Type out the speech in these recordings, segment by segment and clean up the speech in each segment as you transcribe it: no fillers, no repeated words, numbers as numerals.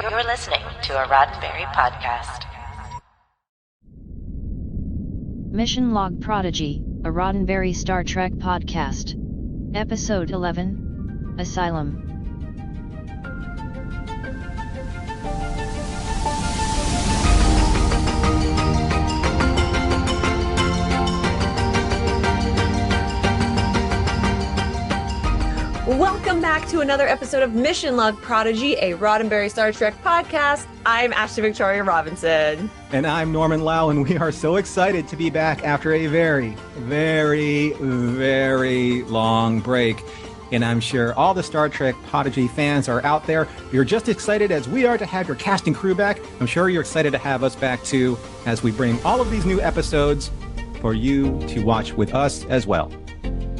You're listening to a Roddenberry podcast. Mission Log Prodigy, a Roddenberry Star Trek podcast. Episode 11, Asylum. Welcome back to another episode of Mission Log Prodigy, a Roddenberry Star Trek podcast. I'm Ashley Victoria Robinson. And I'm Norman Lau, and we are so excited to be back after a very, very, very long break. And I'm sure all the Star Trek Prodigy fans are out there. You're just excited as we are to have your cast and crew back. I'm sure you're excited to have us back too, as we bring all of these new episodes for you to watch with us as well.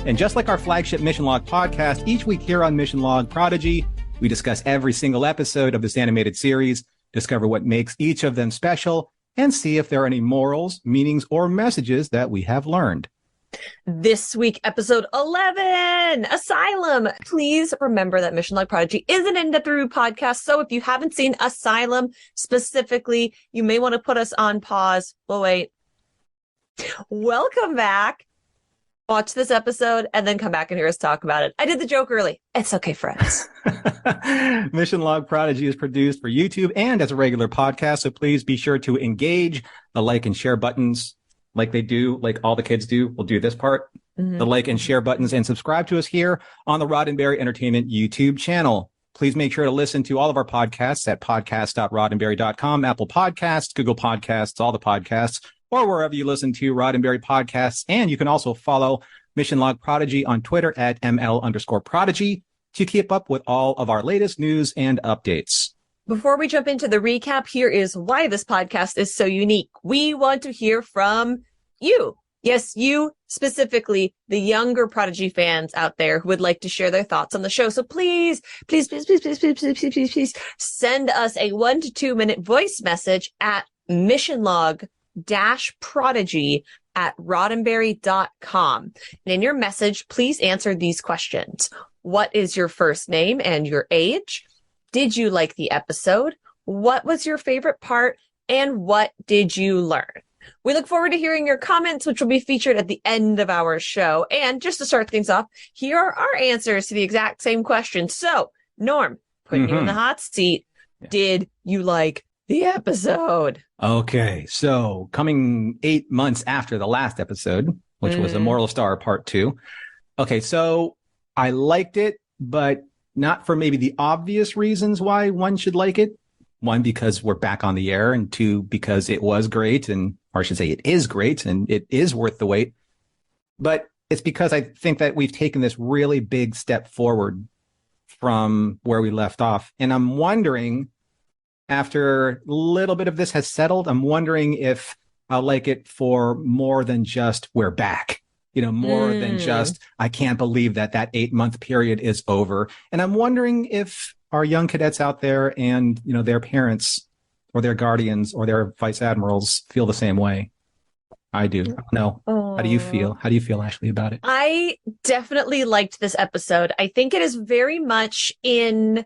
And just like our flagship Mission Log podcast, each week here on Mission Log Prodigy, we discuss every single episode of this animated series, discover what makes each of them special, and see if there are any morals, meanings, or messages that we have learned. This week, episode 11, Asylum. Please remember that Mission Log Prodigy is an in-depth podcast, so if you haven't seen Asylum specifically, you may want to put us on pause. We'll wait. Welcome back. Watch this episode and then come back and hear us talk about it. I did the joke early. It's okay, friends. Mission Log Prodigy is produced for YouTube and as a regular podcast, so please be sure to engage the like and share buttons like they do, like all the kids do. We'll do this part, the like and share buttons, and subscribe to us here on the Roddenberry Entertainment YouTube channel. Please make sure to listen to all of our podcasts at podcast.roddenberry.com, Apple Podcasts, Google Podcasts, all the podcasts, or wherever you listen to Roddenberry podcasts. And you can also follow Mission Log Prodigy on Twitter at ML_Prodigy to keep up with all of our latest news and updates. Before we jump into the recap, here is why this podcast is so unique. We want to hear from you. Yes, you specifically, the younger Prodigy fans out there who would like to share their thoughts on the show. So please send us a 1 to 2 minute voice message at missionlog-prodigy@roddenberry.com. And in your message, please answer these questions. What is your first name and your age? Did you like the episode? What was your favorite part? And what did you learn? We look forward to hearing your comments, which will be featured at the end of our show. And just to start things off, here are our answers to the exact same questions. So, Norm, putting you in the hot seat. Yeah. Did you like the episode? Okay, so coming 8 months after the last episode, which was Immortal Star Part 2. Okay, so I liked it, but not for maybe the obvious reasons why one should like it. One, because we're back on the air, and two, because it was great, or I should say it is great, and it is worth the wait. But it's because I think that we've taken this really big step forward from where we left off. And I'm wondering, after a little bit of this has settled, I'm wondering if I'll like it for more than just we're back. More than just, I can't believe that 8-month period is over. And I'm wondering if our young cadets out there and, their parents or their guardians or their vice admirals feel the same way. I do. I don't know. How do you feel? How do you feel, Ashley, about it? I definitely liked this episode. I think it is very much in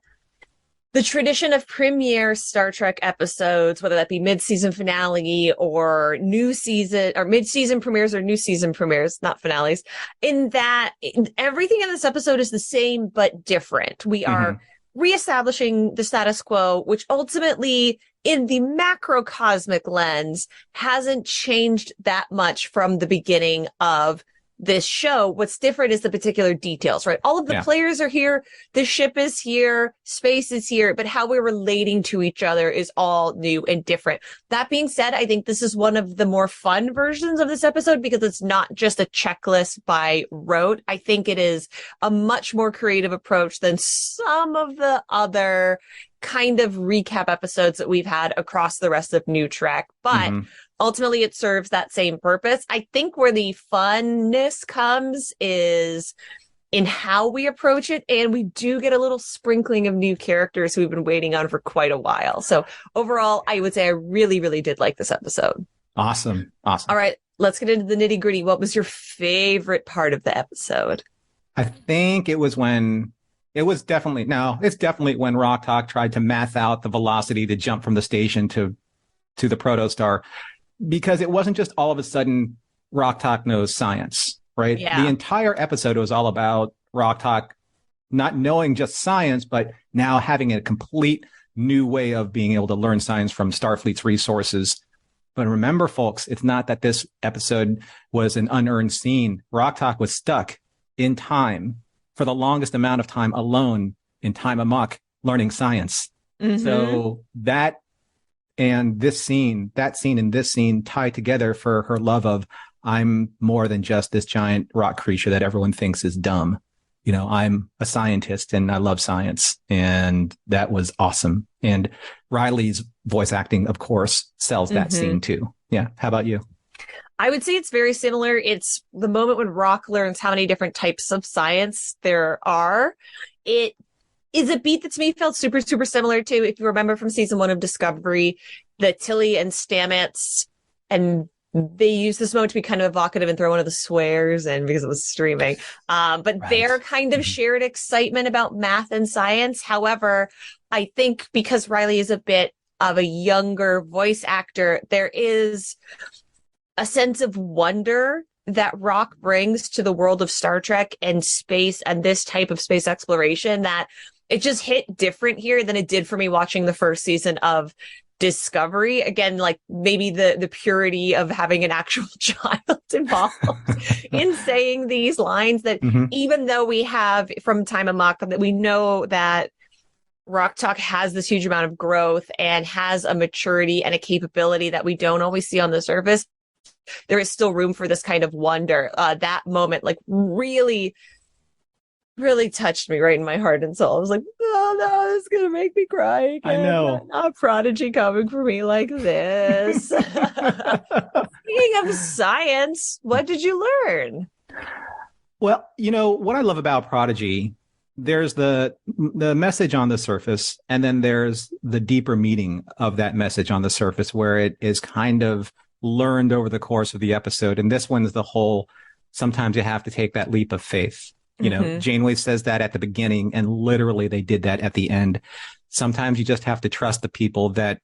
the tradition of premiere Star Trek episodes, whether that be mid-season finale or new season, or mid-season premieres or new season premieres, not finales, in that everything in this episode is the same but different. We are reestablishing the status quo, which ultimately, in the macrocosmic lens, hasn't changed that much from the beginning of this show. What's different is the particular details, right? All of the players are here, the ship is here, space is here, but how we're relating to each other is all new and different. That being said, I think this is one of the more fun versions of this episode because it's not just a checklist by rote. I think it is a much more creative approach than some of the other kind of recap episodes that we've had across the rest of New Trek, but ultimately it serves that same purpose. I think where the funness comes is in how we approach it, and we do get a little sprinkling of new characters who we've been waiting on for quite a while. So overall, I would say I really, really did like this episode. Awesome. All right, let's get into the nitty gritty. What was your favorite part of the episode? I think it was when it's definitely when Rok-Tahk tried to math out the velocity to jump from the station to the Protostar, because it wasn't just all of a sudden Rok-Tahk knows science, right? Yeah. The entire episode was all about Rok-Tahk not knowing just science, but now having a complete new way of being able to learn science from Starfleet's resources. But remember, folks, it's not that this episode was an unearned scene. Rok-Tahk was stuck in time for the longest amount of time alone in time amok learning science. Mm-hmm. So that and this scene, that scene and this scene tie together for her love of, I'm more than just this giant rock creature that everyone thinks is dumb. You know, I'm a scientist and I love science. And that was awesome. And Riley's voice acting, of course, sells that scene too. Yeah. How about you? I would say it's very similar. It's the moment when Rock learns how many different types of science there are. It is a beat that to me felt super, super similar to, if you remember from season 1 of Discovery, the Tilly and Stamets, and they used this moment to be kind of evocative and throw one of the swears in because it was streaming. But Right. their kind of shared excitement about math and science. However, I think because Riley is a bit of a younger voice actor, there is a sense of wonder that Rock brings to the world of Star Trek and space and this type of space exploration that it just hit different here than it did for me watching the first season of Discovery. Again, like maybe the purity of having an actual child involved in saying these lines that even though we have from Time Amok that we know that Rok-Tahk has this huge amount of growth and has a maturity and a capability that we don't always see on the surface, there is still room for this kind of wonder. That moment, like, really, really touched me right in my heart and soul. I was like, oh no, this is going to make me cry again. I know. Not Prodigy coming for me like this. Speaking of science, what did you learn? Well, you know, what I love about Prodigy, there's the message on the surface, and then there's the deeper meaning of that message on the surface where it is kind of learned over the course of the episode. And this one's the whole, sometimes you have to take that leap of faith. You know, Janeway says that at the beginning, and literally they did that at the end. Sometimes you just have to trust the people that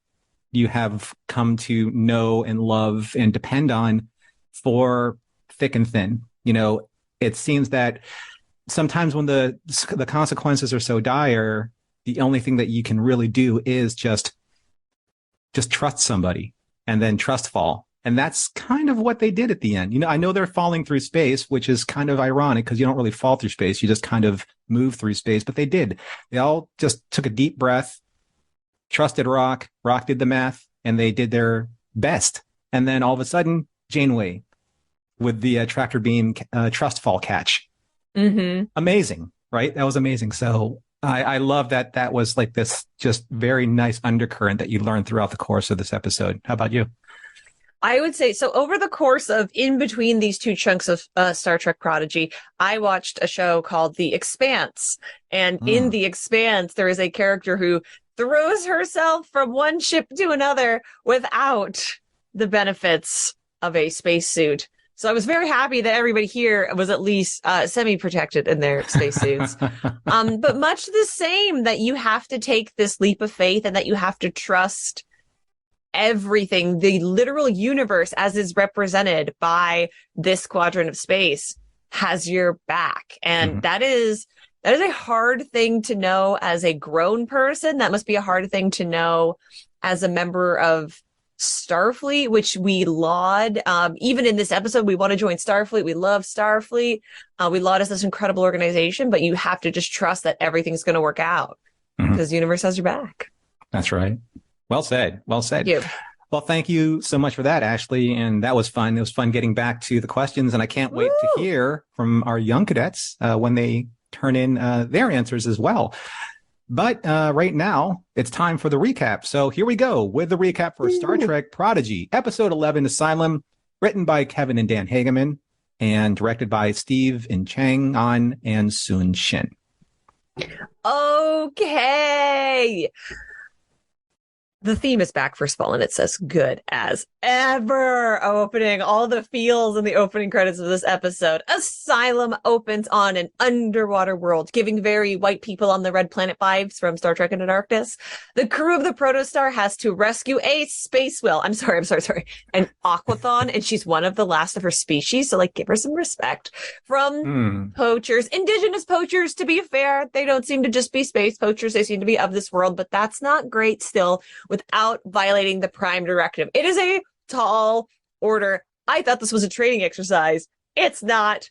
you have come to know and love and depend on for thick and thin. You know, it seems that sometimes when the consequences are so dire, the only thing that you can really do is just trust somebody and then trust fall. And that's kind of what they did at the end. You know, I know they're falling through space, which is kind of ironic because you don't really fall through space. You just kind of move through space, but they did. They all just took a deep breath, trusted Rock. Rock did the math, and they did their best. And then all of a sudden, Janeway with the tractor beam trust fall catch. Amazing, right? That was amazing. So I love that. That was like this just very nice undercurrent that you learned throughout the course of this episode. How about you? I would say, so over the course of in between these two chunks of Star Trek Prodigy, I watched a show called The Expanse. And in The Expanse, there is a character who throws herself from one ship to another without the benefits of a spacesuit. So I was very happy that everybody here was at least semi-protected in their spacesuits. But much the same, that you have to take this leap of faith and that you have to trust everything, the literal universe as is represented by this quadrant of space has your back. And that is a hard thing to know as a grown person. That must be a hard thing to know as a member of Starfleet, which we laud. Even in this episode, we want to join Starfleet. We love Starfleet. We laud as this incredible organization, but you have to just trust that everything's going to work out because the universe has your back. That's right. Well said. Well said. Thank you. Well, thank you so much for that, Ashley. And that was fun. It was fun getting back to the questions. And I can't wait to hear from our young cadets when they turn in their answers as well. But right now, it's time for the recap. So here we go with the recap for Star Trek Prodigy, Episode 11, Asylum, written by Kevin and Dan Hageman, and directed by Steve and Chang An and Soon Shin. Okay. The theme is back for Spall, and it says good as ever. Opening all the feels in the opening credits of this episode. Asylum opens on an underwater world, giving very white people on the red planet vibes from Star Trek Into Darkness. The crew of the Protostar has to rescue a space whale. I'm sorry. An aquathon, and she's one of the last of her species, so like give her some respect. From poachers, indigenous poachers, to be fair. They don't seem to just be space poachers. They seem to be of this world, but that's not great still, without violating the Prime Directive. It is a tall order. I thought this was a training exercise. It's not.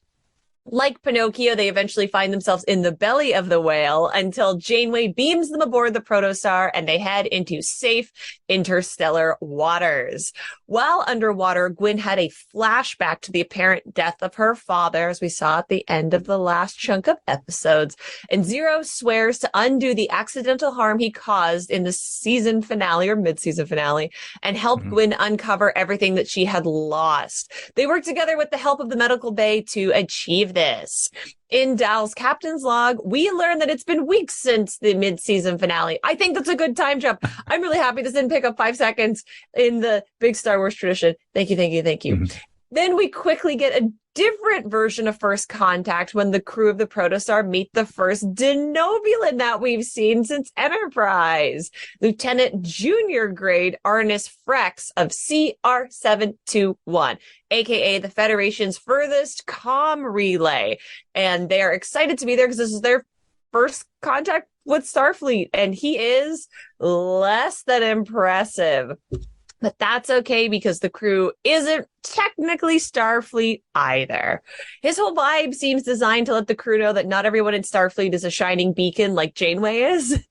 Like Pinocchio, they eventually find themselves in the belly of the whale until Janeway beams them aboard the Protostar and they head into safe interstellar waters. While underwater, Gwyn had a flashback to the apparent death of her father, as we saw at the end of the last chunk of episodes. And Zero swears to undo the accidental harm he caused in the season finale or mid-season finale and help Gwyn uncover everything that she had lost. They work together with the help of the medical bay to achieve this. In Dal's captain's log, we learn that it's been weeks since the mid-season finale. I think that's a good time jump. I'm really happy this didn't pick up 5 seconds in the big Star Wars tradition. Thank you. Then we quickly get a different version of First Contact when the crew of the Protostar meet the first Denobulan that we've seen since Enterprise. Lieutenant Junior grade Arnis Frex of CR721, aka the Federation's furthest comm relay. And they are excited to be there because this is their first contact with Starfleet, and he is less than impressive. But that's okay because the crew isn't technically Starfleet either. His whole vibe seems designed to let the crew know that not everyone in Starfleet is a shining beacon like Janeway is.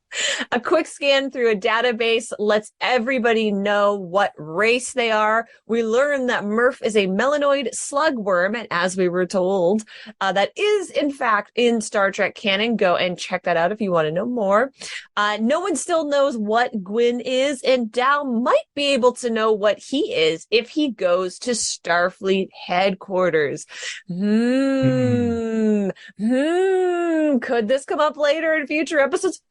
A quick scan through a database lets everybody know what race they are. We learn that Murph is a melanoid slugworm, and as we were told, that is in fact in Star Trek canon. Go and check that out if you want to know more. No one still knows what Gwyn is, and Dal might be able to know what he is if he goes to Starfleet headquarters. Could this come up later in future episodes?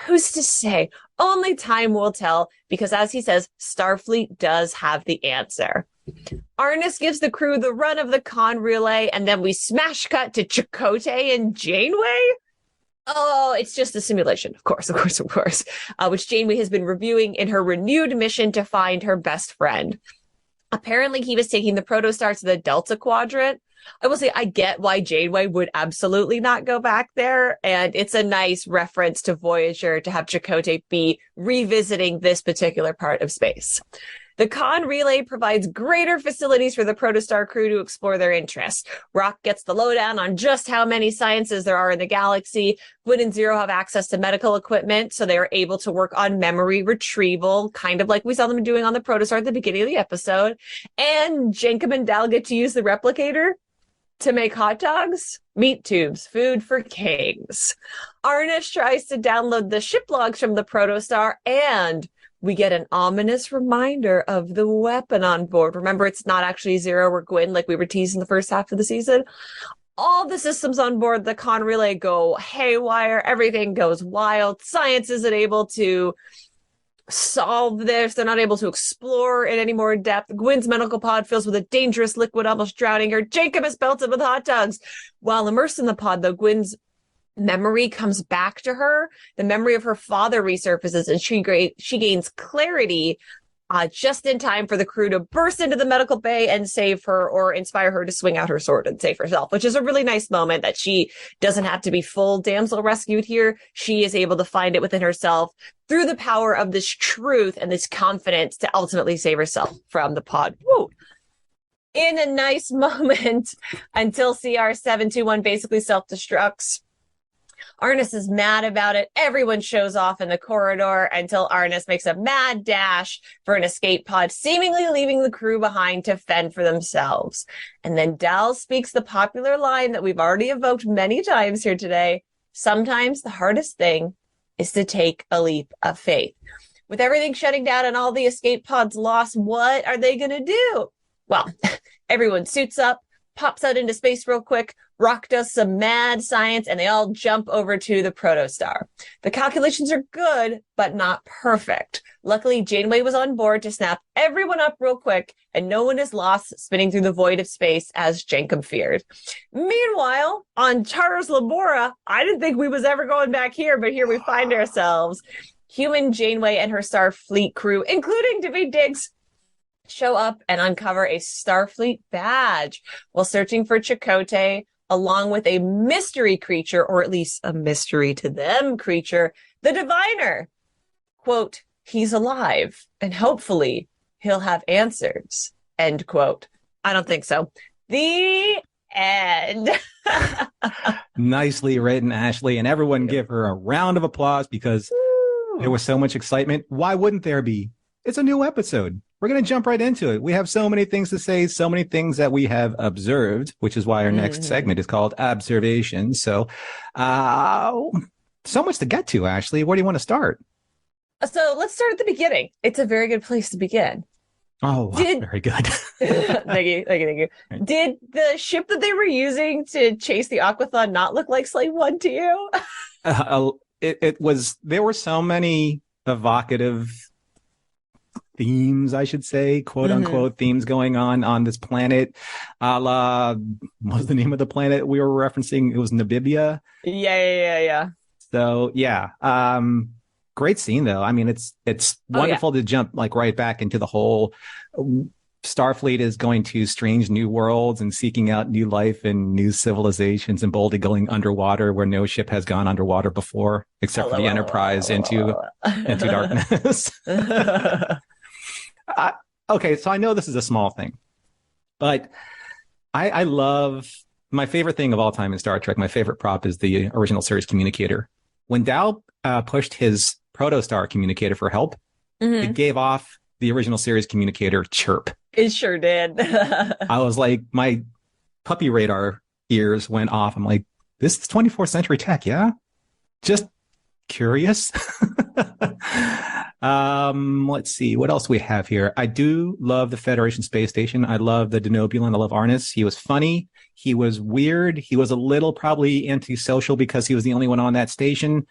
Who's to say? Only time will tell, because as he says, Starfleet does have the answer. Arnis gives the crew the run of the con relay, and then we smash cut to Chakotay and Janeway. Oh, it's just a simulation, of course, which Janeway has been reviewing in her renewed mission to find her best friend. Apparently, he was taking the Protostar to the Delta Quadrant. I will say I get why Janeway would absolutely not go back there, and it's a nice reference to Voyager to have Chakotay be revisiting this particular part of space. The con relay provides greater facilities for the Protostar crew to explore their interests. Rock gets the lowdown on just how many sciences there are in the galaxy. Gwyn and Zero have access to medical equipment, so they are able to work on memory retrieval, kind of like we saw them doing on the Protostar at the beginning of the episode. And Jankum and Dal get to use the replicator to make hot dogs, meat tubes, food for kings. Arnish tries to download the ship logs from the Protostar, and we get an ominous reminder of the weapon on board. Remember, it's not actually Zero or Gwyn like we were teased in the first half of the season. All the systems on board the con relay go haywire. Everything goes wild. Science isn't able to solve this. They're not able to explore in any more depth. Gwyn's medical pod fills with a dangerous liquid, almost drowning her. Jacob is belted with hot dogs. While immersed in the pod, though, Gwyn's memory comes back to her. The memory of her father resurfaces, and she gains clarity just in time for the crew to burst into the medical bay and save her, or inspire her to swing out her sword and save herself, which is a really nice moment that she doesn't have to be full damsel rescued here. She is able to find it within herself through the power of this truth and this confidence to ultimately save herself from the pod. Woo! In a nice moment, until CR721 basically self-destructs. Arnis is mad about it. Everyone shows off in the corridor until Arnis makes a mad dash for an escape pod, seemingly leaving the crew behind to fend for themselves. And then Dal speaks the popular line that we've already evoked many times here today. Sometimes the hardest thing is to take a leap of faith. With everything shutting down and all the escape pods lost, what are they going to do? Well, everyone suits up, pops out into space real quick. Rock does some mad science, and they all jump over to the Protostar. The calculations are good, but not perfect. Luckily, Janeway was on board to snap everyone up real quick, and no one is lost spinning through the void of space as Jankum feared. Meanwhile, on Taras Labora, I didn't think we was ever going back here, but here we find ourselves. Human Janeway and her Starfleet crew, including David Diggs, show up and uncover a Starfleet badge while searching for Chakotay, along with a mystery creature, or at least a mystery to them creature, the Diviner. Quote, he's alive, and hopefully he'll have answers. End quote. I don't think so. The end. Nicely written, Ashley, and everyone give her a round of applause because there was so much excitement. Why wouldn't there be? It's a new episode. We're going to jump right into it. We have so many things to say, so many things that we have observed, which is why our next segment is called Observation. So, so much to get to, Ashley. Where do you want to start? So let's start at the beginning. It's a very good place to begin. Oh, very good. Thank you. Did the ship that they were using to chase the Aquathon not look like Slave One to you? It was, there were so many evocative themes, I should say, quote unquote themes going on this planet. A la, what was the name of the planet we were referencing? It was Namibia. Yeah. So yeah. Great scene though. I mean, it's wonderful to jump like right back into the whole Starfleet is going to strange new worlds and seeking out new life and new civilizations and boldly going underwater where no ship has gone underwater before, except for the Enterprise into darkness. Okay, so I know this is a small thing, but I love, my favorite thing of all time in Star Trek, my favorite prop is the original series communicator. When Dal pushed his Protostar communicator for help, it gave off the original series communicator chirp. It sure did. I was like, my puppy radar ears went off. I'm like, this is 24th century tech, yeah? Just curious. Let's see what else we have here. I do love the Federation Space Station. I love the Denobulan. I love Arnis. He was funny. He was weird. He was a little probably antisocial because he was the only one on that station,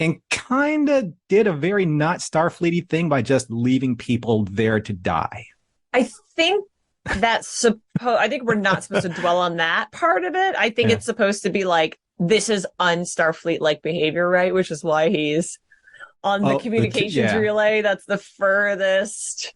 and kind of did a very not Starfleet-y thing by just leaving people there to die. I think I think we're not supposed to dwell on that part of it. I think it's supposed to be like, this is un-Starfleet-like behavior, right? Which is why he's on the communications relay. That's the furthest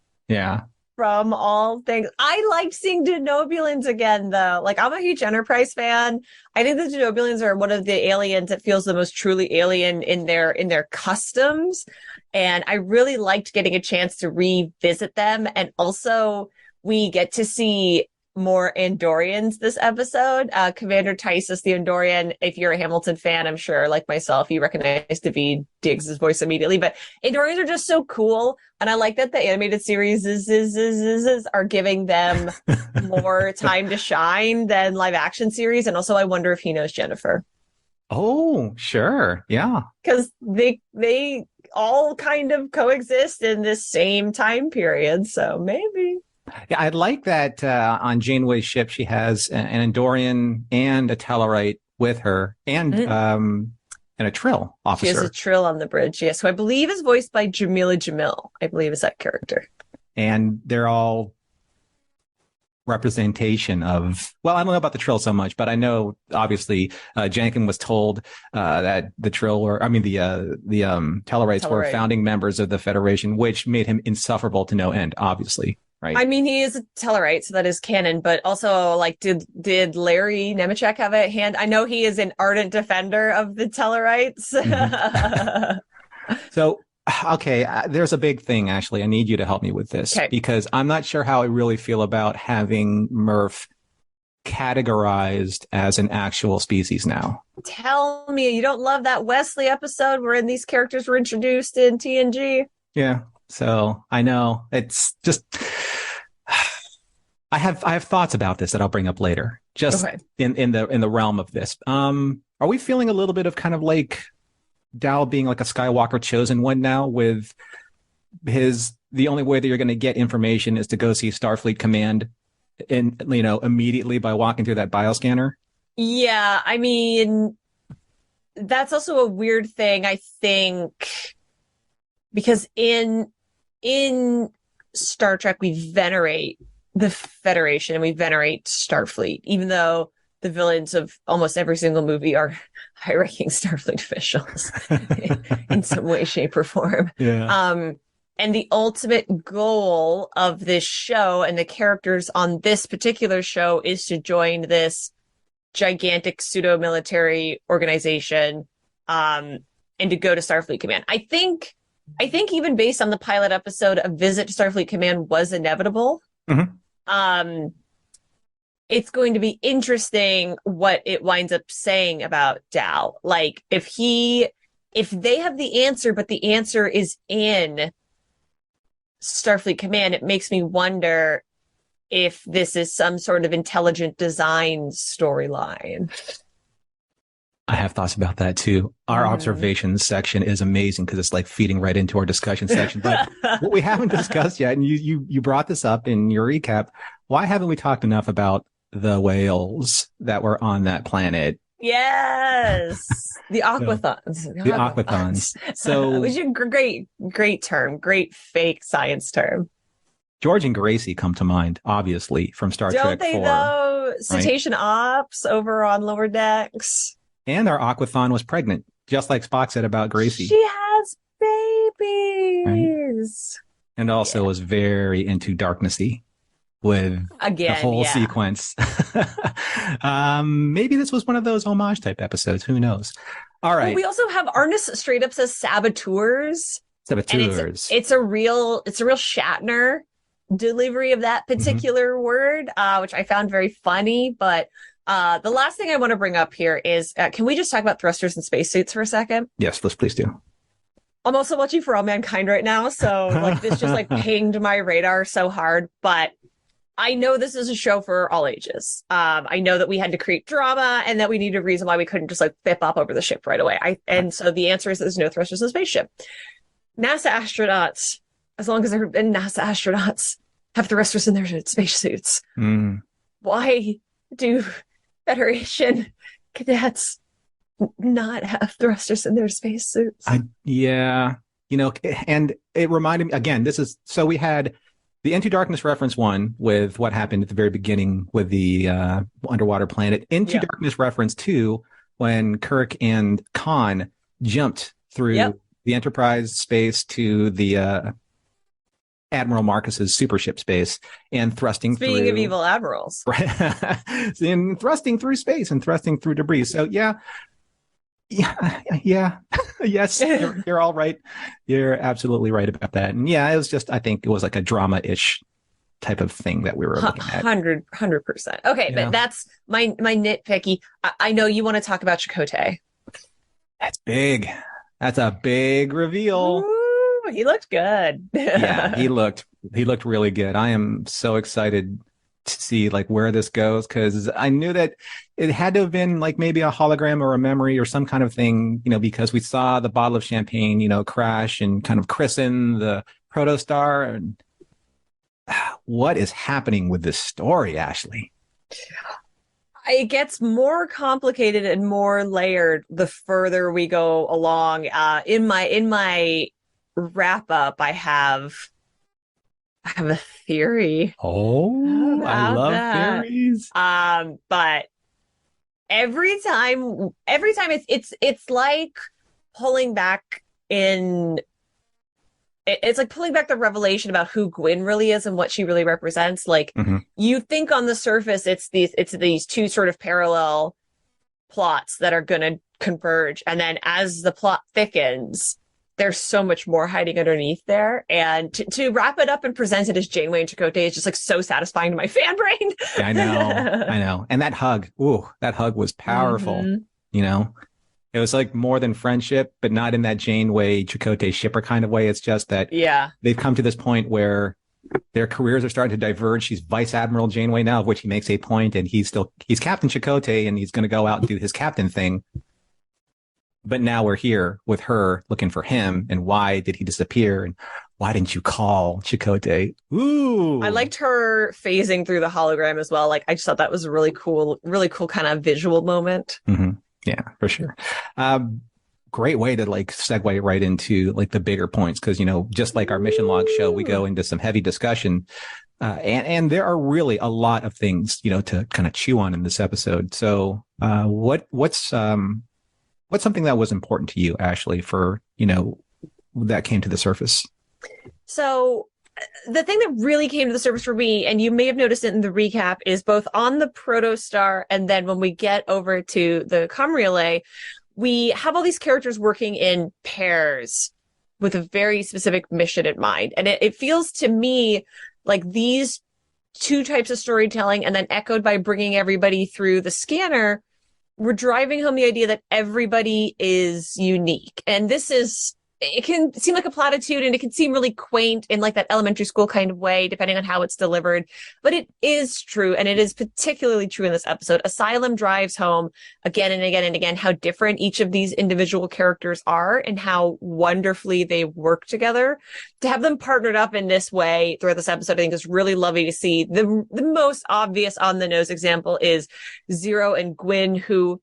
from all things. I liked seeing Denobulans again, though. Like, I'm a huge Enterprise fan. I think the Denobulans are one of the aliens that feels the most truly alien in their customs. And I really liked getting a chance to revisit them. And also, we get to see more Andorians this episode. Commander Tysus, the Andorian, if you're a Hamilton fan, I'm sure, like myself, you recognize David Diggs' voice immediately. But Andorians are just so cool. And I like that the animated series are giving them more time to shine than live action series. And also, I wonder if he knows Jennifer. Oh, sure. Yeah. Because they all kind of coexist in this same time period. So maybe. Yeah, I like that on Janeway's ship, she has an Andorian and a Tellarite with her, and a Trill officer. She has a Trill on the bridge, yes, who I believe is voiced by Jamila Jamil, I believe is that character. And they're all representation of, well, I don't know about the Trill so much, but I know obviously Jankin was told that the Trill, the Tellarites were founding members of the Federation, which made him insufferable to no end, obviously. Right. I mean, he is a Tellarite, so that is canon. But also, like, did Larry Nemechek have a hand? I know he is an ardent defender of the Tellarites. So, okay, there's a big thing, Ashley. I need you to help me with this because I'm not sure how I really feel about having Murph categorized as an actual species now. Tell me, you don't love that Wesley episode wherein these characters were introduced in TNG? Yeah. So I know it's just, I have thoughts about this that I'll bring up later, just in the realm of this. Are we feeling a little bit of kind of like Dal being like a Skywalker chosen one now, with the only way that you're going to get information is to go see Starfleet Command immediately by walking through that bioscanner. Yeah, I mean, that's also a weird thing, I think, because in Star Trek we venerate the Federation and we venerate Starfleet, even though the villains of almost every single movie are high-ranking Starfleet officials in some way, shape, or form. Yeah. And the ultimate goal of this show and the characters on this particular show is to join this gigantic pseudo-military organization, and to go to Starfleet Command. I think even based on the pilot episode, a visit to Starfleet Command was inevitable. Mm-hmm. It's going to be interesting what it winds up saying about Dow. Like if they have the answer, but the answer is in Starfleet Command, it makes me wonder if this is some sort of intelligent design storyline. I have thoughts about that too. Our observations section is amazing because it's like feeding right into our discussion section. But what we haven't discussed yet, and you brought this up in your recap, why haven't we talked enough about the whales that were on that planet? Yes, the aquathons. The aquathons. So, which is a great term, great fake science term. George and Gracie come to mind, obviously, from Star Trek 4. Don't they, though? Cetacean Ops over on Lower Decks. And our aquathon was pregnant, just like Spock said about Gracie. She has babies. Right? And also was very into darknessy with the whole sequence. Maybe this was one of those homage type episodes. Who knows? All right. Well, we also have Arnis straight up says saboteurs. Saboteurs. And it's a real Shatner delivery of that particular word, which I found very funny. But the last thing I want to bring up here is, can we just talk about thrusters and spacesuits for a second? Yes, let's please do. I'm also watching For All Mankind right now, so like this just like pinged my radar so hard. But I know this is a show for all ages. I know that we had to create drama and that we needed a reason why we couldn't just like flip up over the ship right away. And so the answer is there's no thrusters in the spaceship. NASA astronauts, as long as there have been NASA astronauts, have thrusters in their spacesuits. Why do Federation cadets not have thrusters in their spacesuits? Yeah. And it reminded me, again, so we had the Into Darkness reference one with what happened at the very beginning with the underwater planet. Into Darkness reference 2, when Kirk and Khan jumped through the Enterprise space to the Admiral Marcus's supership space and thrusting through. Speaking of evil admirals. Right. And thrusting through space and thrusting through debris. So yes, you're all right. You're absolutely right about that. And yeah, it was just, I think it was like a drama-ish type of thing that we were looking at. 100%. Okay, but that's my nitpicky. I know you want to talk about Chakotay. That's big. That's a big reveal. Ooh, he looked good. Yeah, he looked really good. I am so excited to see like where this goes, because I knew that it had to have been like maybe a hologram or a memory or some kind of thing, because we saw the bottle of champagne, crash and kind of christen the Protostar. And what is happening with this story, Ashley? It gets more complicated and more layered the further we go along. In my wrap up, I have a theory. Oh, I love theories. But every time it's like pulling back in. It's like pulling back the revelation about who Gwyn really is and what she really represents. Like you think on the surface, it's these two sort of parallel plots that are going to converge. And then as the plot thickens, there's so much more hiding underneath there. And to wrap it up and present it as Janeway and Chakotay is just like so satisfying to my fan brain. Yeah, I know. And that hug was powerful, It was like more than friendship, but not in that Janeway Chakotay shipper kind of way. It's just that they've come to this point where their careers are starting to diverge. She's Vice Admiral Janeway now, of which he makes a point, and he's Captain Chakotay, and he's going to go out and do his captain thing. But now we're here with her looking for him. And why did he disappear? And why didn't you call Chakotay? Ooh. I liked her phasing through the hologram as well. Like, I just thought that was a really cool kind of visual moment. Mm-hmm. Yeah, for sure. Great way to like segue right into like the bigger points. Cause, just like our mission log show, we go into some heavy discussion. And there are really a lot of things, to kind of chew on in this episode. So, what's something that was important to you, Ashley, for, that came to the surface? So the thing that really came to the surface for me, and you may have noticed it in the recap, is both on the Protostar and then when we get over to the comm relay, we have all these characters working in pairs with a very specific mission in mind. And it feels to me like these two types of storytelling, and then echoed by bringing everybody through the scanner, we're driving home the idea that everybody is unique. And it can seem like a platitude, and it can seem really quaint in like that elementary school kind of way, depending on how it's delivered. But it is true, and it is particularly true in this episode. Asylum drives home again and again and again how different each of these individual characters are and how wonderfully they work together. To have them partnered up in this way throughout this episode, I think is really lovely to see. The most obvious on the nose example is Zero and Gwyn, who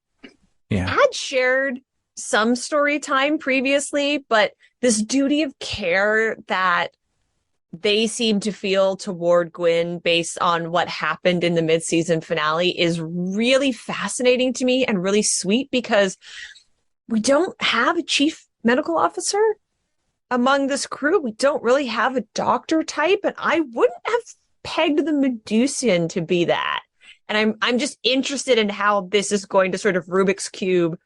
had shared some story time previously, but this duty of care that they seem to feel toward Gwyn based on what happened in the mid-season finale is really fascinating to me and really sweet, because we don't have a chief medical officer among this crew. We don't really have a doctor type, and I wouldn't have pegged the Medusian to be that. And I'm just interested in how this is going to sort of Rubik's Cube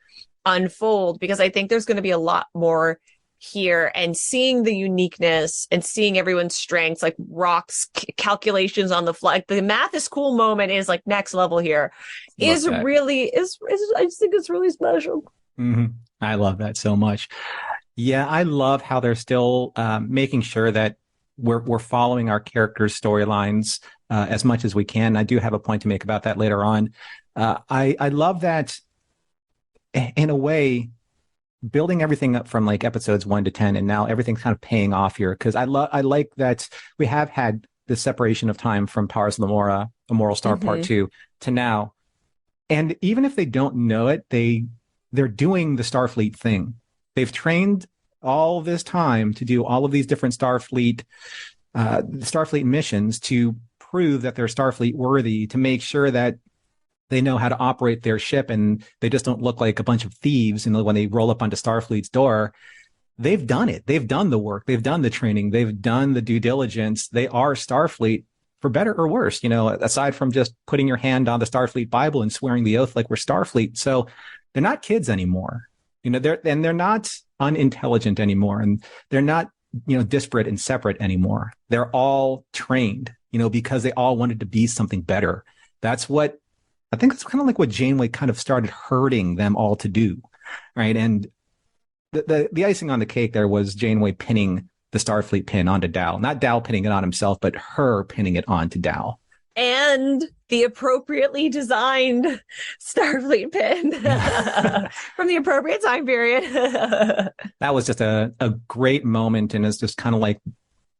unfold, because I think there's going to be a lot more here, and seeing the uniqueness and seeing everyone's strengths, like Rock's calculations on the fly, the math is cool moment is like next level here. I just think it's really special. Mm-hmm. I love that so much. Yeah, I love how they're still making sure that we're following our characters' storylines as much as we can. I do have a point to make about that later on. I love that, in a way, building everything up from like episodes 1 to 10, and now everything's kind of paying off here, because I like that we have had the separation of time from Taurus Lamora, A Moral Star Part 2 to now. And even if they don't know it, they're doing the Starfleet thing. They've trained all this time to do all of these different Starfleet missions to prove that they're Starfleet worthy, to make sure that they know how to operate their ship and they just don't look like a bunch of thieves. And when they roll up onto Starfleet's door, they've done it. They've done the work. They've done the training. They've done the due diligence. They are Starfleet, for better or worse, aside from just putting your hand on the Starfleet Bible and swearing the oath like we're Starfleet. So they're not kids anymore. They're not unintelligent anymore. And they're not, disparate and separate anymore. They're all trained, because they all wanted to be something better. I think that's kind of like what Janeway kind of started herding them all to do, right? And the icing on the cake there was Janeway pinning the Starfleet pin onto Dal. Not Dal pinning it on himself, but her pinning it onto Dal. And the appropriately designed Starfleet pin from the appropriate time period. That was just a great moment, and it's just kind of like,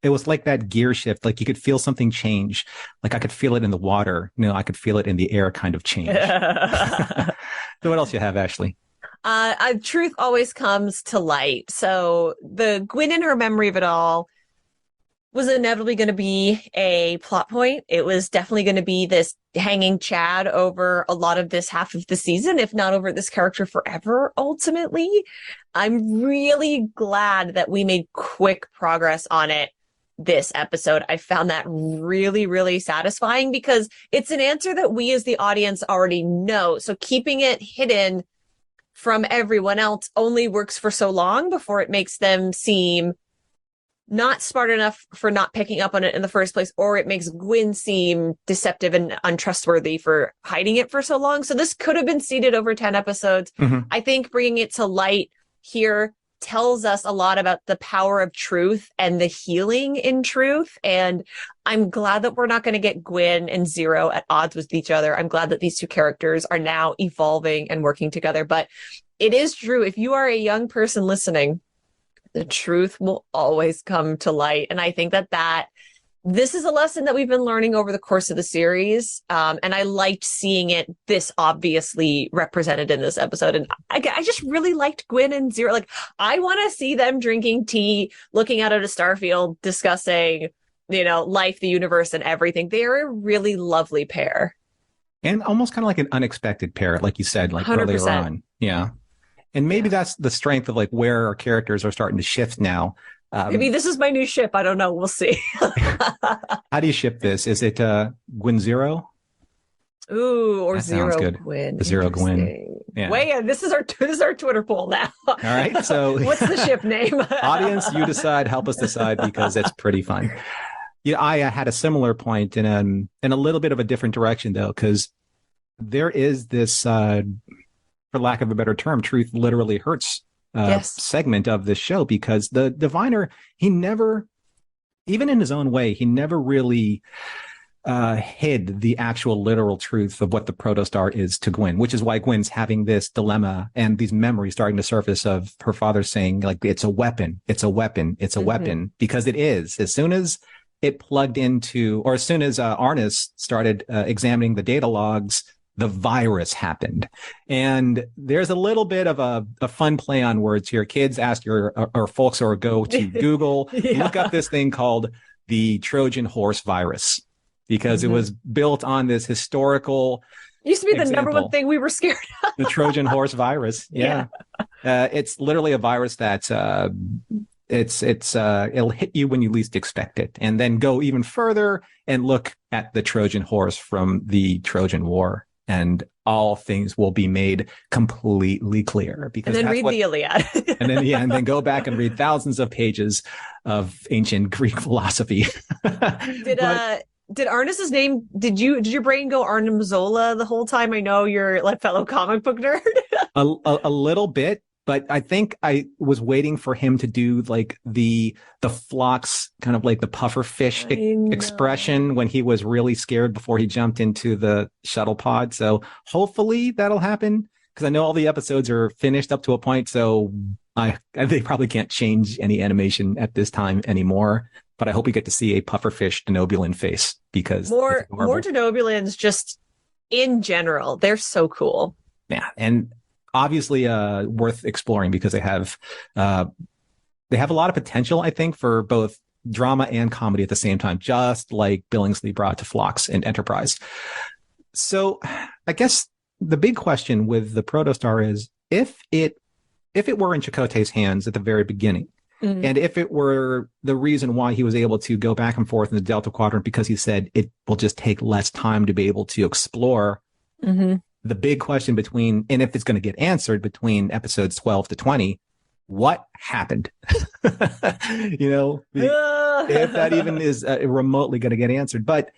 it was like that gear shift. Like you could feel something change. Like I could feel it in the water. I could feel it in the air kind of change. So what else you have, Ashley? Truth always comes to light. So the Gwyn and her memory of it all was inevitably going to be a plot point. It was definitely going to be this hanging Chad over a lot of this half of the season, if not over this character forever, ultimately. I'm really glad that we made quick progress on it this episode. I found that really, really satisfying, because it's an answer that we as the audience already know. So keeping it hidden from everyone else only works for so long before it makes them seem not smart enough for not picking up on it in the first place, or it makes Gwyn seem deceptive and untrustworthy for hiding it for so long. So this could have been seeded over 10 episodes. Mm-hmm. I think bringing it to light here tells us a lot about the power of truth and the healing in truth. And I'm glad that we're not going to get Gwyn and Zero at odds with each other. I'm glad that these two characters are now evolving and working together. But it is true. If you are a young person listening, the truth will always come to light. And I think that this is a lesson that we've been learning over the course of the series. And I liked seeing it this obviously represented in this episode. And I just really liked Gwyn and Zero. Like, I want to see them drinking tea, looking out at a starfield, discussing, life, the universe, and everything. They're a really lovely pair. And almost kind of like an unexpected pair, like you said, like 100%. Earlier on. Yeah. And maybe that's the strength of like where our characters are starting to shift now. Maybe this is my new ship. I don't know. We'll see. How do you ship this? Is it Gwyn Zero? Ooh, or that Zero good. Gwyn. The Zero Gwyn. Yeah. Weigh in. This is our Twitter poll now. All right. So what's the ship name? Audience, you decide. Help us decide, because it's pretty fun. Yeah, I had a similar point in a little bit of a different direction, though, because there is this, for lack of a better term, truth literally hurts segment of this show, because the diviner, he never, even in his own way, he never really hid the actual literal truth of what the protostar is to Gwyn, which is why Gwyn's having this dilemma and these memories starting to surface of her father saying, like, it's a weapon, it's a weapon, it's a weapon, because it is. As soon as it plugged into, or as soon as Arnis started examining the data logs, the virus happened. And there's a little bit of a fun play on words here. Kids, ask your or folks, or go to Google, look up this thing called the Trojan horse virus, because it was built on this historical used to be the example. number one thing we were scared of. The Trojan horse virus. Yeah. It's literally a virus that's it'll hit you when you least expect it, and then go even further and look at the Trojan horse from the Trojan War, and all things will be made completely clear. Because and then read the Iliad. and then go back and read thousands of pages of ancient Greek philosophy. Did Arnis's name, did your brain go Arnim Zola the whole time? I know you're like fellow comic book nerd. a little bit. But I think I was waiting for him to do like the Phlox, kind of like the puffer fish expression when he was really scared before he jumped into the shuttle pod. So hopefully that'll happen, because I know all the episodes are finished up to a point. So they probably can't change any animation at this time anymore. But I hope we get to see a pufferfish Denobulan face, because more Denobulans just in general. They're so cool. Yeah. And obviously worth exploring, because they have a lot of potential, I think, for both drama and comedy at the same time, just like Billingsley brought to Phlox and Enterprise. So I guess the big question with the Protostar is, if it were in Chakotay's hands at the very beginning, and if it were the reason why he was able to go back and forth in the Delta Quadrant, because he said it will just take less time to be able to explore, the big question between, and if it's going to get answered between episodes 12 to 20, what happened? If that even is remotely going to get answered. But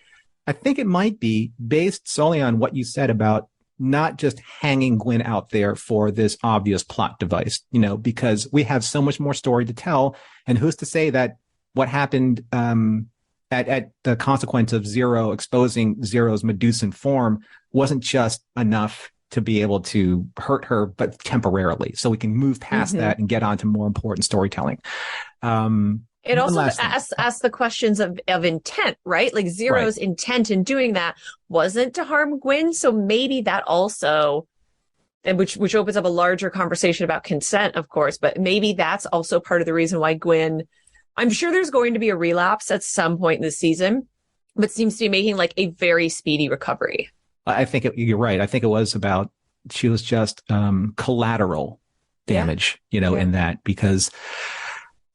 I think it might be based solely on what you said about not just hanging Gwyn out there for this obvious plot device, because we have so much more story to tell. And who's to say that what happened at the consequence of Zero exposing Zero's Medusan form wasn't just enough to be able to hurt her, but temporarily. So we can move past that and get on to more important storytelling. It also asks the questions of intent, right? Like Zero's intent in doing that wasn't to harm Gwyn. So maybe that also, and which opens up a larger conversation about consent, of course, but maybe that's also part of the reason why Gwyn, I'm sure there's going to be a relapse at some point in the season, but seems to be making like a very speedy recovery. I think you're right. I think it was about, she was just collateral damage, in that, because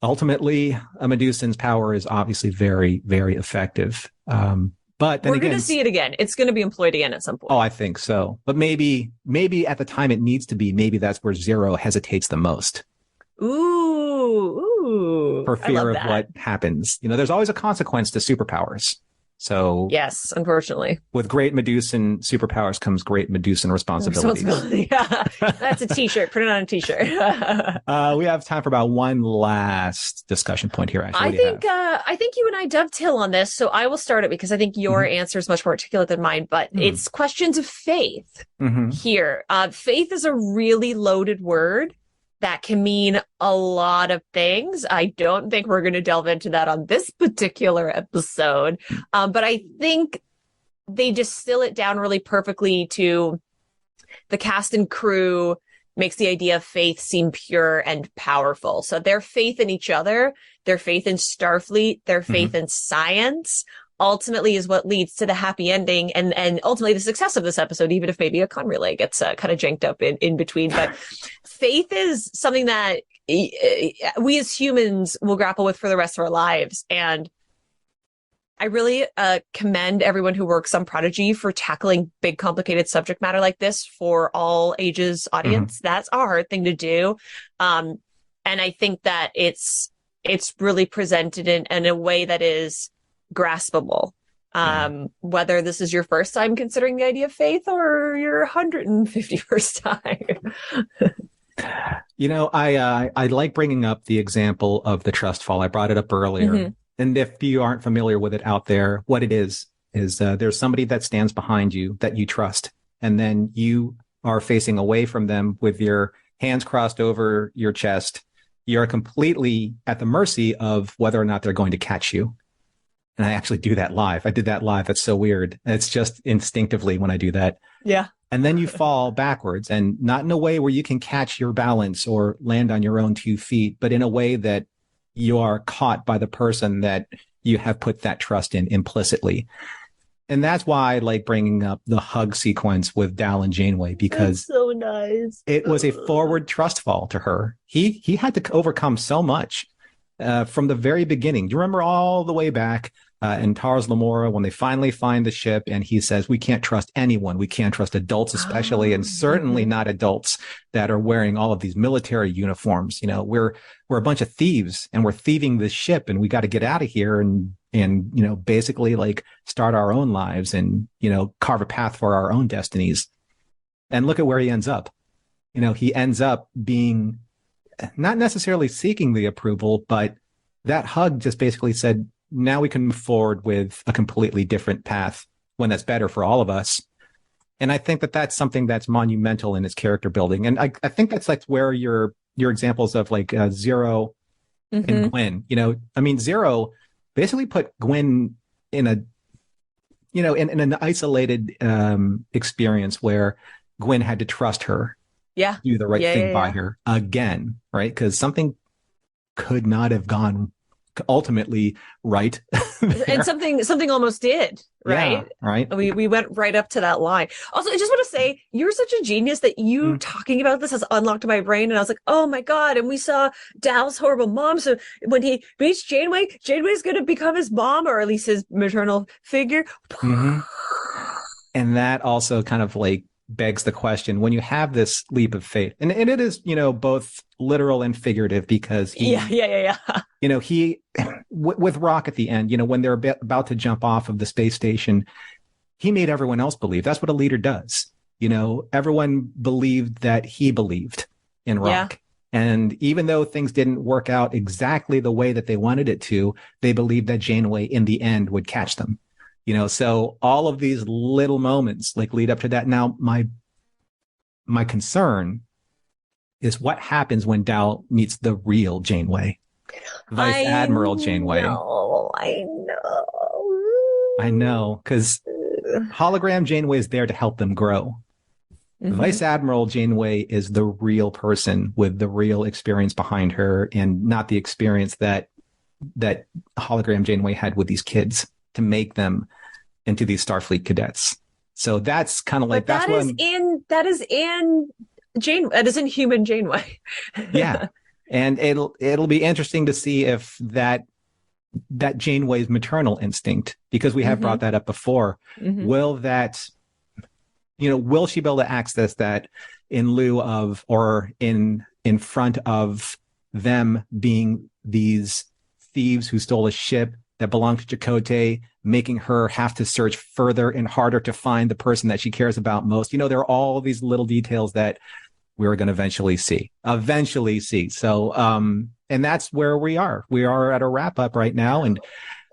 ultimately a Medusan's power is obviously very, very effective. But then we're going to see it again. It's going to be employed again at some point. Oh, I think so. But maybe at the time it needs to be, maybe that's where Zero hesitates the most. Ooh. For fear of what happens. There's always a consequence to superpowers. So Yes, unfortunately. with great Medusan superpowers comes great Medusan responsibilities. Yeah, that's a t-shirt. Put it on a t-shirt. We have time for about one last discussion point here, Ashley. I think you and I dovetail on this, so I will start it because I think your answer is much more articulate than mine, but it's questions of faith here. Faith is a really loaded word that can mean a lot of things. I don't think we're going to delve into that on this particular episode. But I think they distill it down really perfectly to the cast and crew makes the idea of faith seem pure and powerful. So their faith in each other, their faith in Starfleet, their faith in science ultimately is what leads to the happy ending and ultimately the success of this episode, even if maybe a con relay gets kind of janked up in between. But faith is something that we as humans will grapple with for the rest of our lives. And I really commend everyone who works on Prodigy for tackling big, complicated subject matter like this for all ages audience. That's a hard thing to do. And I think that it's really presented in a way that is graspable. Whether this is your first time considering the idea of faith or your 151st time. I like bringing up the example of the trust fall. I brought it up earlier. And if you aren't familiar with it out there, what it is there's somebody that stands behind you that you trust. And then you are facing away from them with your hands crossed over your chest. You're completely at the mercy of whether or not they're going to catch you. And I actually do that live. I did that live. That's so weird. It's just instinctively when I do that. Yeah. And then you fall backwards, and not in a way where you can catch your balance or land on your own 2 feet, but in a way that you are caught by the person that you have put that trust in implicitly. And that's why I like bringing up the hug sequence with Dal and Janeway, because that's so nice. It was a forward trust fall to her. He had to overcome so much from the very beginning. Do you remember all the way back in Tars Lamora when they finally find the ship and he says, we can't trust anyone. We can't trust adults especially, and certainly not adults that are wearing all of these military uniforms. We're a bunch of thieves and we're thieving this ship, and we got to get out of here and basically like start our own lives and, carve a path for our own destinies. And look at where he ends up. He ends up being not necessarily seeking the approval, but that hug just basically said, now we can move forward with a completely different path, one that's better for all of us. And I think that that's something that's monumental in his character building. And I think that's like where your examples of like Zero and Gwen, Zero basically put Gwen in a, in an isolated experience where Gwen had to trust her. Yeah. Do the right thing by her again, right? Because something could not have gone ultimately right. And something almost did, right? Yeah, right. We went right up to that line. Also, I just want to say, you're such a genius that you talking about this has unlocked my brain. And I was like, oh my God. And we saw Dal's horrible mom. So when he meets Janeway's going to become his mom, or at least his maternal figure. And that also kind of like begs the question, when you have this leap of faith, and it is, both literal and figurative, because he with Rock at the end, when they're about to jump off of the space station, he made everyone else believe. That's what a leader does. Everyone believed that he believed in Rock. And even though things didn't work out exactly the way that they wanted it to, they believed that Janeway in the end would catch them. So all of these little moments like lead up to that. Now, my concern is what happens when Dal meets the real Janeway, Vice Admiral Janeway. I know, because hologram Janeway is there to help them grow. Vice Admiral Janeway is the real person with the real experience behind her, and not the experience that hologram Janeway had with these kids to make them into these Starfleet cadets. So that's kind of like, that is in human Janeway. Yeah. And it'll be interesting to see if that Janeway's maternal instinct, because we have brought that up before, will she be able to access that in lieu of, or in front of them being these thieves who stole a ship that belong to Chakotay, making her have to search further and harder to find the person that she cares about most. There are all these little details that we're going to eventually see. So, and that's where we are. We are at a wrap up right now. And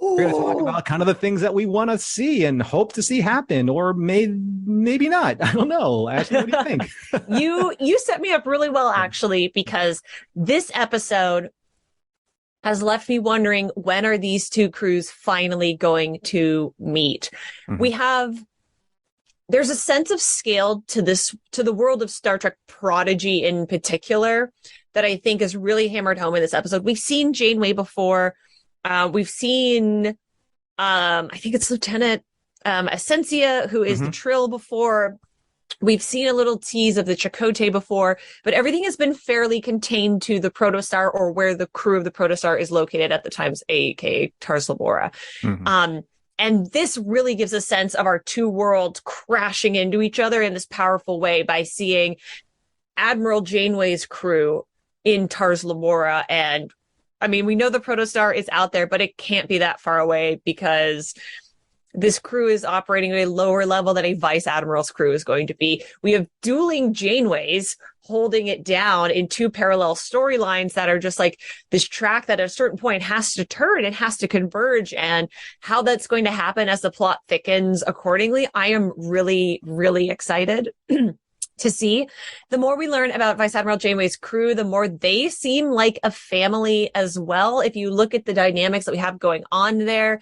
we're going to talk about kind of the things that we want to see and hope to see happen, or maybe not. I don't know. Ashley, what do you think? You set me up really well, actually, because this episode has left me wondering, when are these two crews finally going to meet? Mm-hmm. There's a sense of scale to the world of Star Trek Prodigy in particular that I think is really hammered home in this episode. We've seen Janeway before. We've seen, I think it's Lieutenant Essentia, who is the Trill, before. We've seen a little tease of the Chakotay before, but everything has been fairly contained to the Protostar, or where the crew of the Protostar is located at the times, aka Tars Labora. Mm-hmm. And this really gives a sense of our two worlds crashing into each other in this powerful way by seeing Admiral Janeway's crew in Tars Labora. And I mean, we know the Protostar is out there, but it can't be that far away, because this crew is operating at a lower level than a vice admiral's crew is going to be. We have dueling Janeways holding it down in two parallel storylines that are just like this track that at a certain point has to turn and has to converge, and how that's going to happen as the plot thickens accordingly. I am really, really excited to see. The more we learn about Vice Admiral Janeway's crew, the more they seem like a family as well. If you look at the dynamics that we have going on there,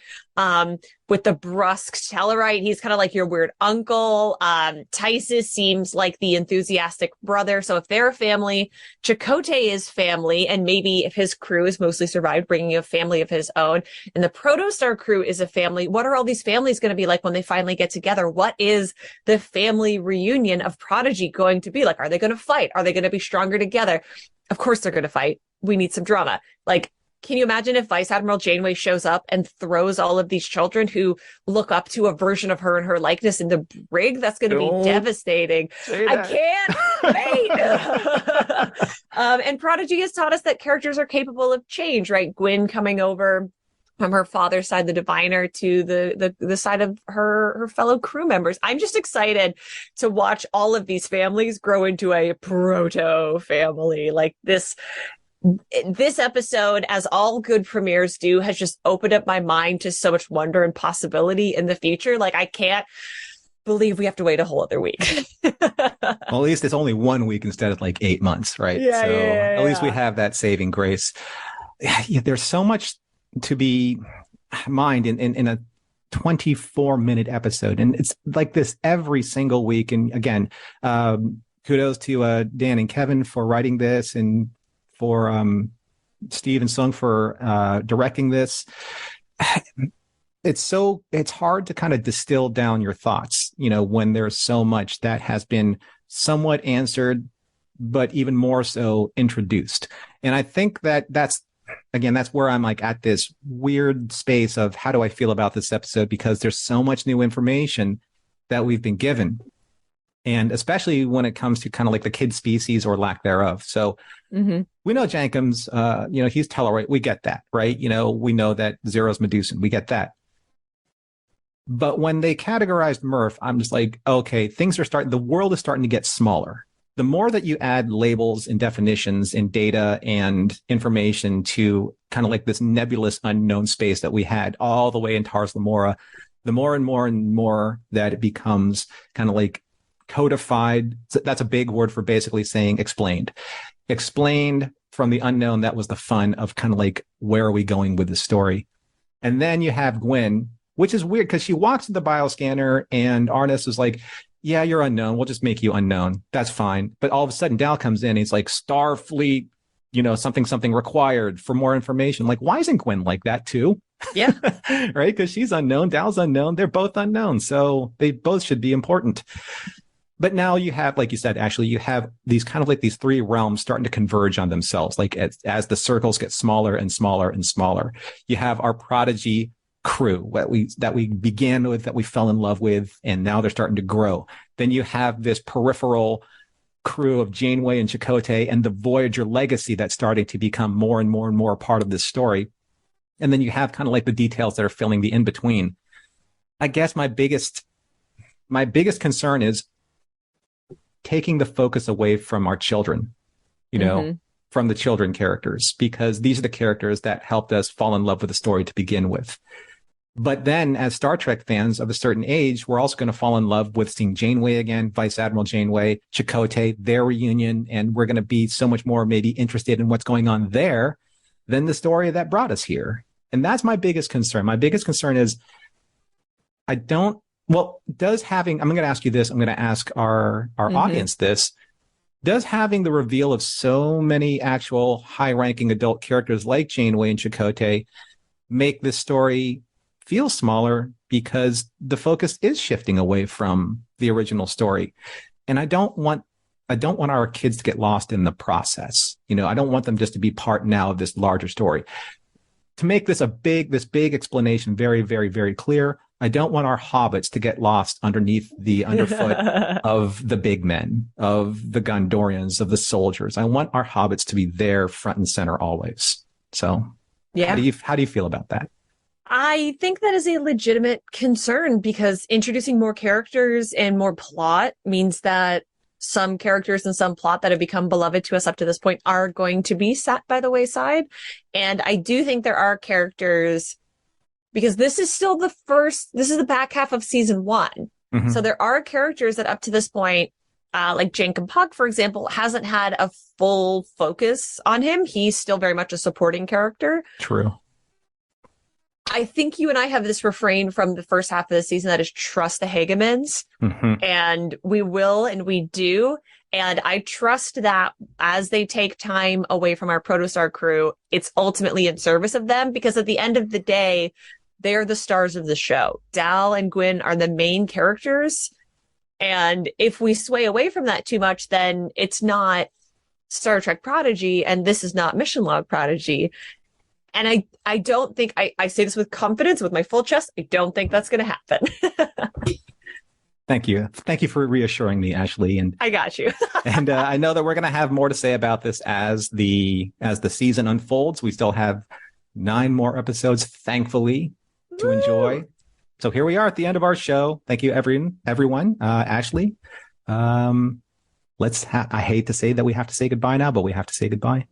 with the brusque Tellarite, he's kind of like your weird uncle. Tysus seems like the enthusiastic brother. So if they're a family, Chakotay is family, and maybe if his crew is mostly survived, bringing a family of his own, and the Protostar crew is a family, what are all these families going to be like when they finally get together? What is the family reunion of Prodigy going to be like? Are they going to fight? Are they going to be stronger together? Of course they're going to fight. We need some drama. Like, can you imagine if Vice Admiral Janeway shows up and throws all of these children who look up to a version of her and her likeness in the brig? That's going to be devastating. I can't wait. And Prodigy has taught us that characters are capable of change, right? Gwyn coming over from her father's side, the diviner, to the side of her fellow crew members. I'm just excited to watch all of these families grow into a proto family. Like this episode, as all good premieres do, has just opened up my mind to so much wonder and possibility in the future. Like, I can't believe we have to wait a whole other week. Well, at least it's only 1 week instead of like 8 months, right? Yeah, At least we have that saving grace. Yeah, there's so much to be mined in a 24-minute episode. And it's like this every single week. And again, kudos to Dan and Kevin for writing this, and for Steve and Sung for directing this. It's hard to kind of distill down your thoughts, when there's so much that has been somewhat answered, but even more so introduced. And I think that's where I'm like at this weird space of how do I feel about this episode, because there's so much new information that we've been given. And especially when it comes to kind of like the kid species or lack thereof. So we know Jankum's, he's Tellarite. We get that, right? We know that Zero's Medusan. We get that. But when they categorized Murph, I'm just like, okay, the world is starting to get smaller. The more that you add labels and definitions and data and information to kind of like this nebulous unknown space that we had all the way in Tars Lamora, the more and more that it becomes kind of like codified. That's a big word for basically saying explained from the unknown. That was the fun of kind of like, where are we going with the story? And then you have Gwyn, which is weird because she walks to the bioscanner and Arnis is like, yeah, you're unknown. We'll just make you unknown. That's fine. But all of a sudden Dal comes in and he's like, Starfleet, something required for more information. Like, why isn't Gwyn like that too? Yeah. Right? Because she's unknown. Dal's unknown. They're both unknown. So they both should be important. But now you have, like you said, Ashley, you have these kind of like these three realms starting to converge on themselves. Like as the circles get smaller and smaller and smaller, you have our Prodigy crew that we began with, that we fell in love with, and now they're starting to grow. Then you have this peripheral crew of Janeway and Chakotay and the Voyager legacy that's starting to become more and more and more a part of this story. And then you have kind of like the details that are filling the in-between. I guess my biggest concern is taking the focus away from our children, from the children characters, because these are the characters that helped us fall in love with the story to begin with. But then as Star Trek fans of a certain age, we're also going to fall in love with seeing Janeway again, Vice Admiral Janeway, Chakotay, their reunion. And we're going to be so much more maybe interested in what's going on there than the story that brought us here. And that's my biggest concern. My biggest concern is I'm going to ask you this. I'm going to ask our audience this. Does having the reveal of so many actual high-ranking adult characters like Janeway and Chakotay make this story feel smaller because the focus is shifting away from the original story? And I don't want our kids to get lost in the process. I don't want them just to be part now of this larger story. To make this big explanation very, very, very clear, I don't want our hobbits to get lost underneath the underfoot of the big men, of the Gondorians, of the soldiers. I want our hobbits to be there front and center always. So how do you feel about that? I think that is a legitimate concern because introducing more characters and more plot means that some characters and some plot that have become beloved to us up to this point are going to be sat by the wayside. And I do think there are characters, because this is still this is the back half of season 1. Mm-hmm. So there are characters that up to this point, like Jankum Puck, for example, hasn't had a full focus on him. He's still very much a supporting character. True. I think you and I have this refrain from the first half of the season that is trust the Hagemans. Mm-hmm. And we will, and we do. And I trust that as they take time away from our Protostar crew, it's ultimately in service of them, because at the end of the day, they are the stars of the show. Dal and Gwyn are the main characters. And if we sway away from that too much, then it's not Star Trek Prodigy, and this is not Mission Log Prodigy. And I don't think, I say this with confidence, with my full chest, I don't think that's going to happen. Thank you. Thank you for reassuring me, Ashley. And I got you. And I know that we're going to have more to say about this as the season unfolds. We still have 9 more episodes, thankfully, to enjoy. So here we are at the end of our show. Thank you, everyone. Ashley, I hate to say that we have to say goodbye now, but we have to say goodbye.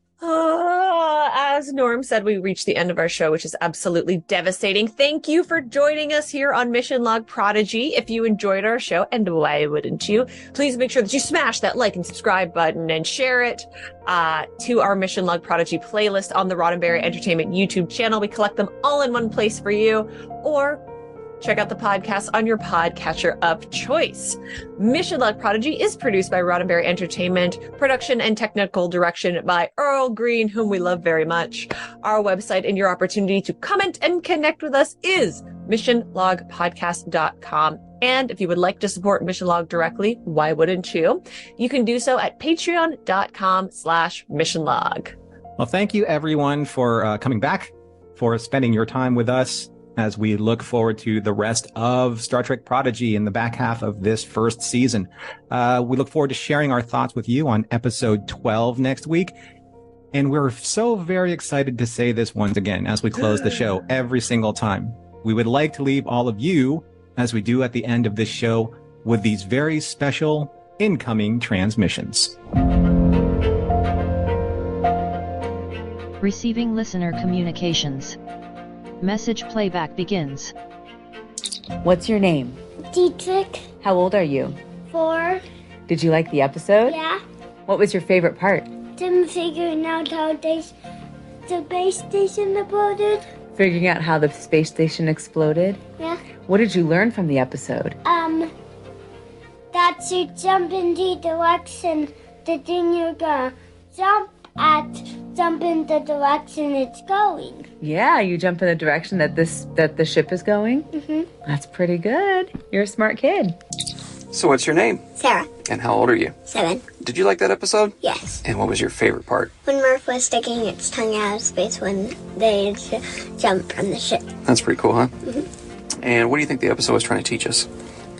As Norm said, we reached the end of our show, which is absolutely devastating. Thank you for joining us here on Mission Log Prodigy. If you enjoyed our show, and why wouldn't you, please make sure that you smash that like and subscribe button and share it to our Mission Log Prodigy playlist on the Roddenberry Entertainment YouTube channel. We collect them all in one place for you, or check out the podcast on your podcatcher of choice. Mission Log Prodigy is produced by Roddenberry Entertainment, production and technical direction by Earl Green, whom we love very much. Our website and your opportunity to comment and connect with us is missionlogpodcast.com. And if you would like to support Mission Log directly, why wouldn't you? You can do so at patreon.com/missionlog. Well, thank you everyone for coming back, for spending your time with us as we look forward to the rest of Star Trek Prodigy in the back half of this first season. We look forward to sharing our thoughts with you on episode 12 next week. And we're so very excited to say this once again as we close the show every single time. We would like to leave all of you, as we do at the end of this show, with these very special incoming transmissions. Receiving listener communications. Message playback begins. What's your name? Dietrich. How old are you? 4. Did you like the episode? Yeah. What was your favorite part? Them figuring out how the space station exploded. Figuring out how the space station exploded? Yeah. What did you learn from the episode? That you jump in the direction the thing you're gonna jump in the direction it's going. Yeah, you jump in the direction that the ship is going? Mm-hmm. That's pretty good. You're a smart kid. So what's your name? Sarah. And how old are you? 7. Did you like that episode? Yes. And what was your favorite part? When Murph was sticking its tongue out of space when they jumped from the ship. That's pretty cool, huh? Mm-hmm. And what do you think the episode was trying to teach us?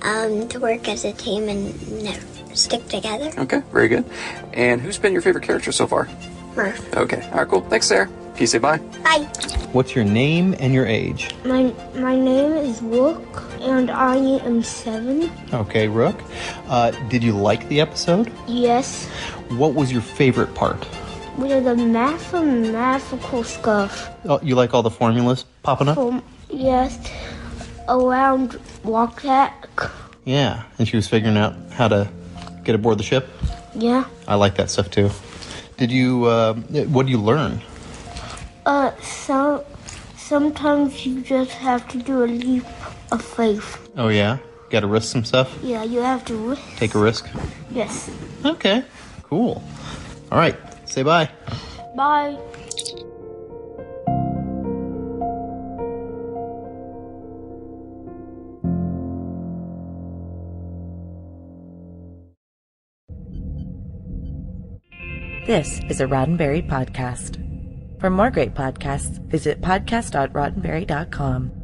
To work as a team and never stick together. Okay, very good. And who's been your favorite character so far? Murph. Okay, all right, cool. Thanks, Sarah. Can you say bye? Bye. What's your name and your age? My name is Rook, and I am 7. Okay, Rook. Did you like the episode? Yes. What was your favorite part? With the mathematical stuff. Oh, you like all the formulas popping up? Yes. Around Walkback. Yeah, and she was figuring out how to get aboard the ship? Yeah. I like that stuff too. Did you, what do you learn? Sometimes you just have to do a leap of faith. Oh yeah? Gotta risk some stuff? Yeah, you have to risk. Take a risk? Yes. Okay, cool. All right, say bye. Bye. This is a Roddenberry podcast. For more great podcasts, visit podcast.roddenberry.com.